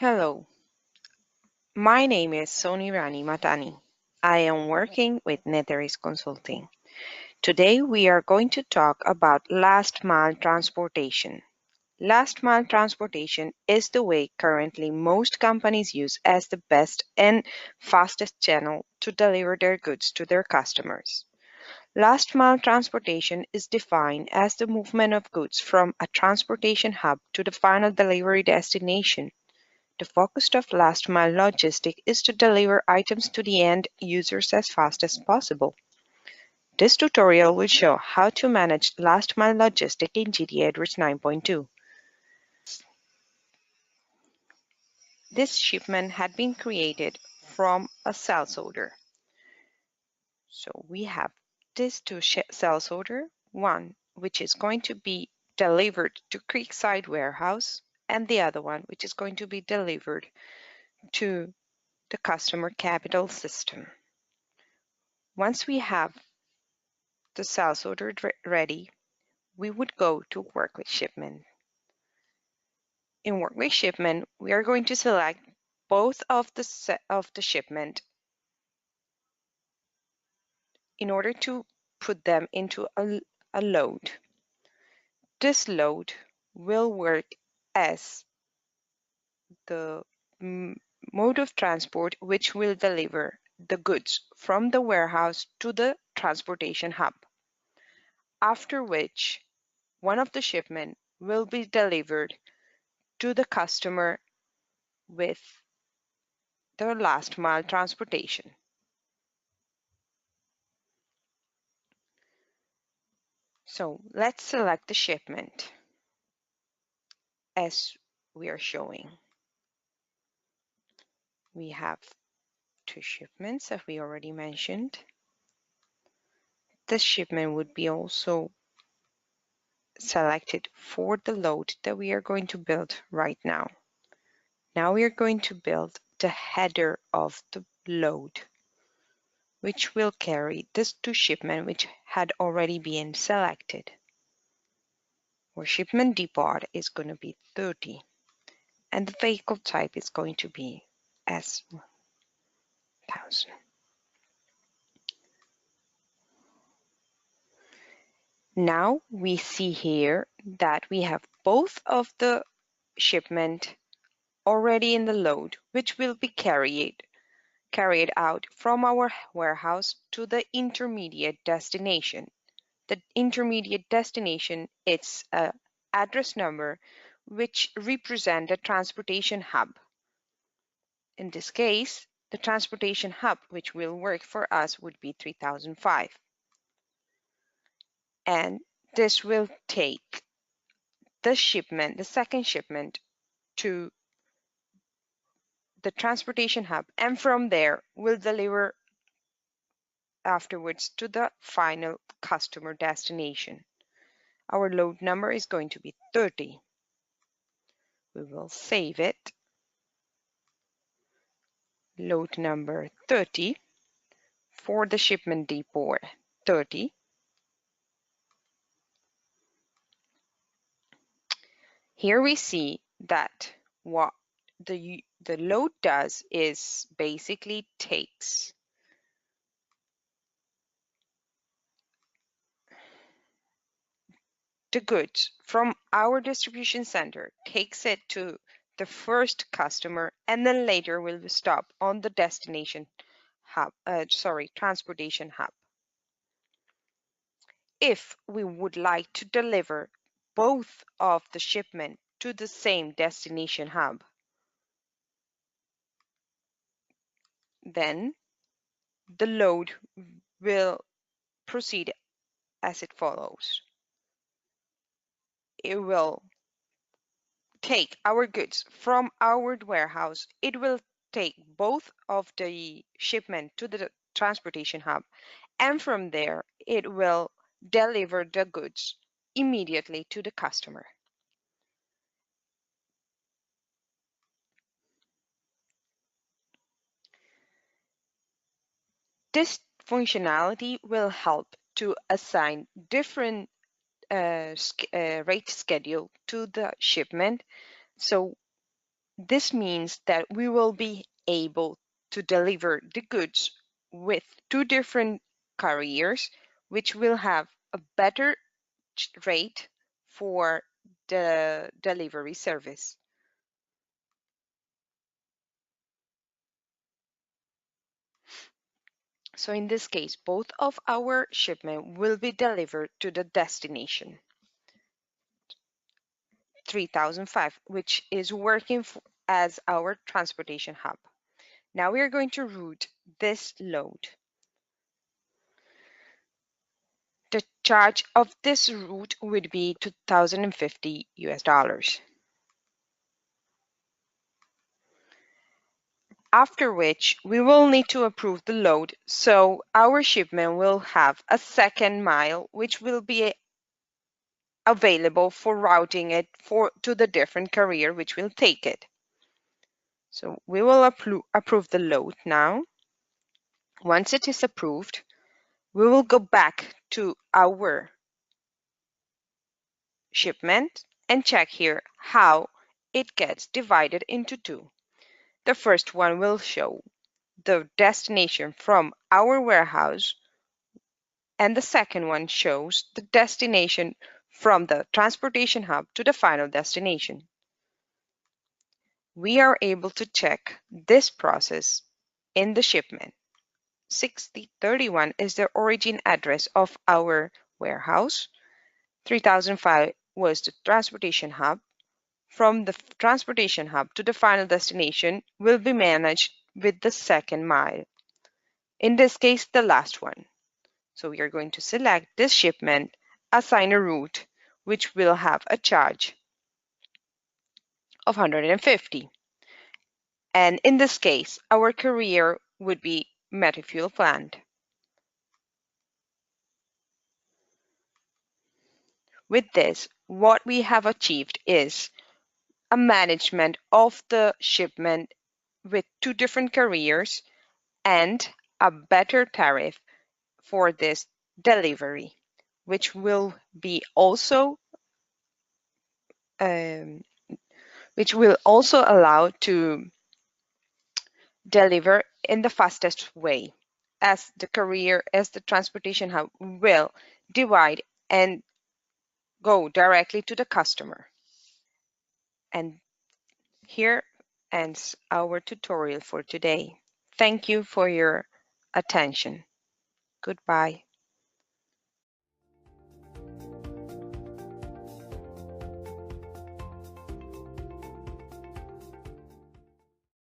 Hello, my name is Soni Rani Matani. I am working with Neteris Consulting. Today we are going to talk about last mile transportation. Last mile transportation is the way currently most companies use as the best and fastest channel to deliver their goods to their customers. Last mile transportation is defined as the movement of goods from a transportation hub to the final delivery destination. The focus of last mile logistics is to deliver items to the end users as fast as possible. This tutorial will show how to manage last mile logistics in GT Edwards 9.2. This shipment had been created from a sales order. So we have these two sales order, one which is going to be delivered to Creekside Warehouse and the other one which is going to be delivered to the customer capital system. Once we have the sales order ready, we would go to work with shipment. In work with shipment, we are going to select both of the shipment in order to put them into a load. This load will work as the mode of transport which will deliver the goods from the warehouse to the transportation hub, after which one of the shipment will be delivered to the customer with the last mile transportation. So let's select the shipment as we are showing. We have two shipments as we already mentioned. This shipment would be also selected for the load that we are going to build right now. Now we are going to build the header of the load, which will carry this two shipment which had already been selected. Our shipment depot is going to be 30 and the vehicle type is going to be S1000. Now we see here that we have both of the shipment already in the load, which will be carried out from our warehouse to the intermediate destination. The intermediate destination is an address number which represent the transportation hub. In this case, the transportation hub which will work for us would be 3005. And this will take the shipment, the second shipment, to the transportation hub, and from there we'll deliver afterwards to the final customer destination. Our load number is going to be 30. We will save it. Load number 30 for the shipment depot 30. Here we see that what the load does is basically takes the goods from our distribution center, takes it to the first customer, and then later will stop on the destination hub, transportation hub. If we would like to deliver both of the shipment to the same destination hub, then the load will proceed as it follows. It will take our goods from our warehouse. It will take both of the shipment to the transportation hub, and from there it will deliver the goods immediately to the customer. This functionality will help to assign different rate schedule to the shipment. So This means that we will be able to deliver the goods with two different carriers, which will have a better rate for the delivery service. So in this case, both of our shipment will be delivered to the destination, 3005, which is working as our transportation hub. Now we are going to route this load. The charge of this route would be 2050 US dollars. After which we will need to approve the load, so our shipment will have a second mile which will be available for routing it to the different carrier which will take it. So we will approve the load now. Once it is approved, we will go back to our shipment and check here how it gets divided into two. The first one will show the destination from our warehouse, and the second one shows the destination from the transportation hub to the final destination. We are able to check this process in the shipment. 6031 is the origin address of our warehouse. 3005 was the transportation hub. From the transportation hub to the final destination will be managed with the second mile. In this case, the last one. So we are going to select this shipment, assign a route, which will have a charge of 150. And in this case, our carrier would be Metafuel Plant. With this, what we have achieved is a management of the shipment with two different carriers and a better tariff for this delivery, which will be also um, which will also allow to deliver in the fastest way, as the transportation hub will divide and go directly to the customer. And here ends our tutorial for today. Thank you for your attention. Goodbye.